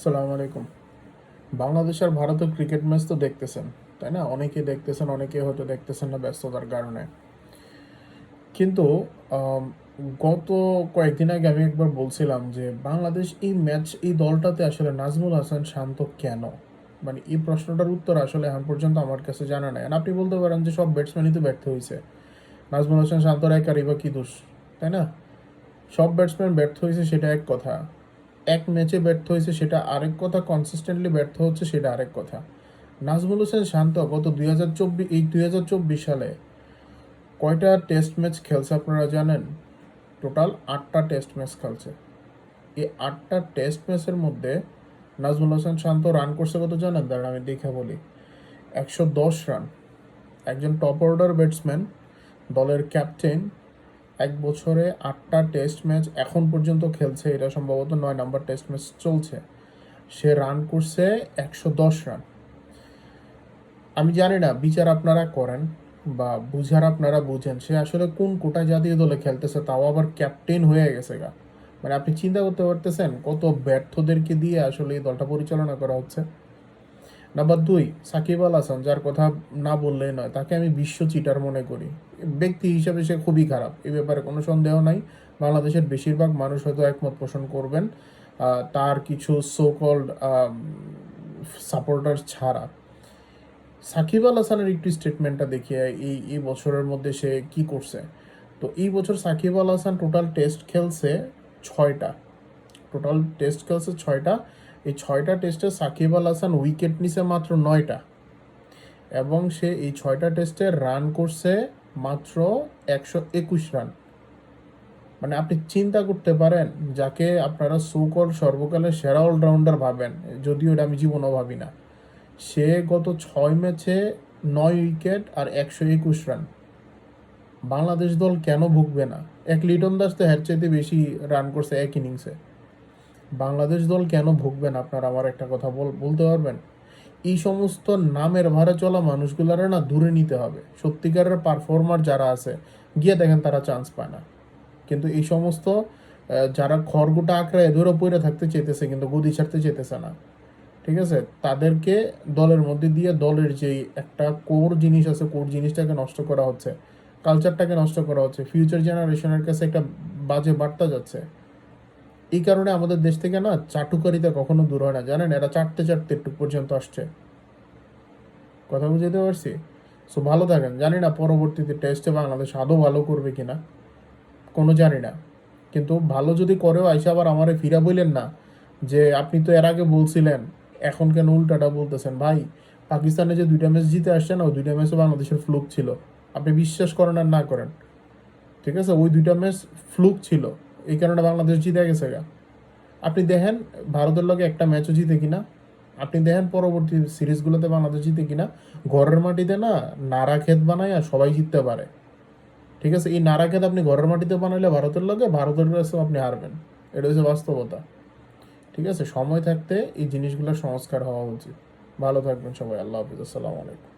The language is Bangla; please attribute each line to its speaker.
Speaker 1: আসসালামু আলাইকুম। বাংলাদেশ আর ভারতের ক্রিকেট ম্যাচ তো দেখতেছেন, তাই না? অনেকে দেখতেছেন, অনেকে হয়তো দেখতেছেন না ব্যস্ততার কারণে। কিন্তু আম, গত কয়েকদিন আগে আমি একবার বলছিলাম যে বাংলাদেশ এই দলটাতে আসলে নাজমুল হাসান শান্ত কেন, মানে এই প্রশ্নটার উত্তর আসলে এখন পর্যন্ত আমার কাছে জানা নাই। আর আপনি বলতে পারেন যে সব ব্যাটসম্যানই তো ব্যর্থ হয়েছে, নাজমুল হাসান শান্তর একারই বা কি দোষ, তাই না? সব ব্যাটসম্যান ব্যর্থ হয়েছে সেটা এক কথা, এক ম্যাচে ব্যর্থ হয়েছে সেটা আরেক কথা, কনসিস্টেন্টলি ব্যর্থ হচ্ছে সেটা আরেক কথা। নাজমুল হোসেন শান্ত গত 2024 সালে কয়টা টেস্ট ম্যাচ খেলছে আপনারা জানেন? টোটাল 8টা টেস্ট ম্যাচ খেলছে। এই 8টা টেস্ট ম্যাচের মধ্যে নাজমুল হোসেন শান্ত রান করছে কত জানেন? দাঁড়ান আমি দেখে বলি। 110 রান। একজন টপ অর্ডার ব্যাটসম্যান, দলের ক্যাপ্টেন, 1 বছরে 8টা টেস্ট ম্যাচ এখন পর্যন্ত খেলছে, এটা সম্ভবত 9 নম্বর টেস্ট ম্যাচ চলছে। সে রান করছে 110 রান। আমি জানি না বিচার আপনারা করেন বা বুঝার আপনারা বুঝেন সে আসলে কোন কোটা জাতীয় দলে খেলতেছে, তাও আবার ক্যাপ্টেন হয়ে গেছে গা। মানে আপনি চিন্তা করতে পারতেছেন কত ব্যর্থদেরকে দিয়ে আসলে এই দলটা পরিচালনা করা হচ্ছে। নাম্বার 2, সাকিব আল হাসান, যার কথা না বললেই নয়, তাকে আমি বিশ্ব চিটার মনে করি। ব্যক্তি হিসাবে সে খুবই খারাপ, এ ব্যাপারে কোনো সন্দেহ নাই। বাংলাদেশের বেশিরভাগ মানুষ হয়তো একমত পোষণ করবেন, তার কিছু সো কল্ড সাপোর্টার ছাড়া। সাকিব আল হাসানের একটু স্টেটমেন্টটা দেখিয়ে এই এই বছরের মধ্যে সে কি করছে। তো এই বছর সাকিব আল হাসান টোটাল টেস্ট খেলছে ছয়টা। এই 6টা টেস্টে সাকিব আল হাসান উইকেট নিছে মাত্র 9টা, এবং সে এই 6টা টেস্টে রান করছে মাত্র 121 রান। মানে আপনি চিন্তা করতে পারেন, যাকে আপনারা সুকল সর্বকালের সেরা অলরাউন্ডার ভাবেন, যদিও এটা আমি জীবনও ভাবি না, সে গত 6 ম্যাচে 9 উইকেট আর 121 রান। বাংলাদেশ দল কেন ভুগবে না? এক লিটন দাস তো হ্যার চাইতে বেশি রান করছে এক ইনিংসে। বাংলাদেশ দল কেন ভুগবে না? আপনারা আমার একটা কথা বলতে পারবেন? এই সমস্ত নামের ভারে চলা মানুষগুলারে না দূরে নিতে হবে। সত্যিকারের পারফর্মার যারা আছে, গিয়ে দেখেন তারা চান্স পায় না। কিন্তু এই সমস্ত যারা খড়গুটা আঁকড়ায় ধরে পড়ে থাকতে চেতেছে কিন্তু গদি ছাড়তে চেতেছে না, ঠিক আছে, তাদেরকে দলের মধ্যে দিয়ে দলের যেই একটা কোর জিনিস আছে, কোর জিনিসটাকে নষ্ট করা হচ্ছে, কালচারটাকে নষ্ট করা হচ্ছে, ফিউচার জেনারেশনের কাছে একটা বাজে বার্তা যাচ্ছে। এই কারণে আমাদের দেশ থেকে না চাটুকারিতা কখনো দূর হয় না, জানেন? এরা চাটতে চাটতে একটু পর্যন্ত আসছে। কথা বুঝতে পারছি? সো ভালো থাকেন। জানি না পরবর্তীতে টেস্টে বাংলাদেশ আদৌ ভালো করবে কিনা, কোনো জানি না। কিন্তু ভালো যদি করেও আইসা আবার আমারে ফিরা বললেন না যে আপনি তো এর আগে বলছিলেন, এখন কেন উল্টাটা বলতেছেন। ভাই, পাকিস্তানে যে 2টা ম্যাচ জিতে আসছে না, ওই 2টা ম্যাচে বাংলাদেশের ফ্লুক ছিল। আপনি বিশ্বাস করেন আর না করেন, ঠিক আছে, ওই 2টা ম্যাচ ফ্লুক ছিল, এই কারণে বাংলাদেশ জিতে গেছে গা। আপনি দেখেন ভারতের লগে একটা ম্যাচও জিতে কিনা, আপনি দেখেন পরবর্তী সিরিজগুলোতে বাংলাদেশ জিতে কিনা। ঘরের মাটিতে না নারা ক্ষেত বানায় সবাই জিততে পারে, ঠিক আছে? এই নারা ক্ষেত আপনি ঘরের মাটিতে বানাইলে ভারতের লগে ভারতের কাছেও আপনি হারবেন। এটা হচ্ছে বাস্তবতা, ঠিক আছে? সময় থাকতে এই জিনিসগুলোর সংস্কার হওয়া উচিত। ভালো থাকবেন সবাই। আল্লাহ হাফিজ। আসসালামু আলাইকুম।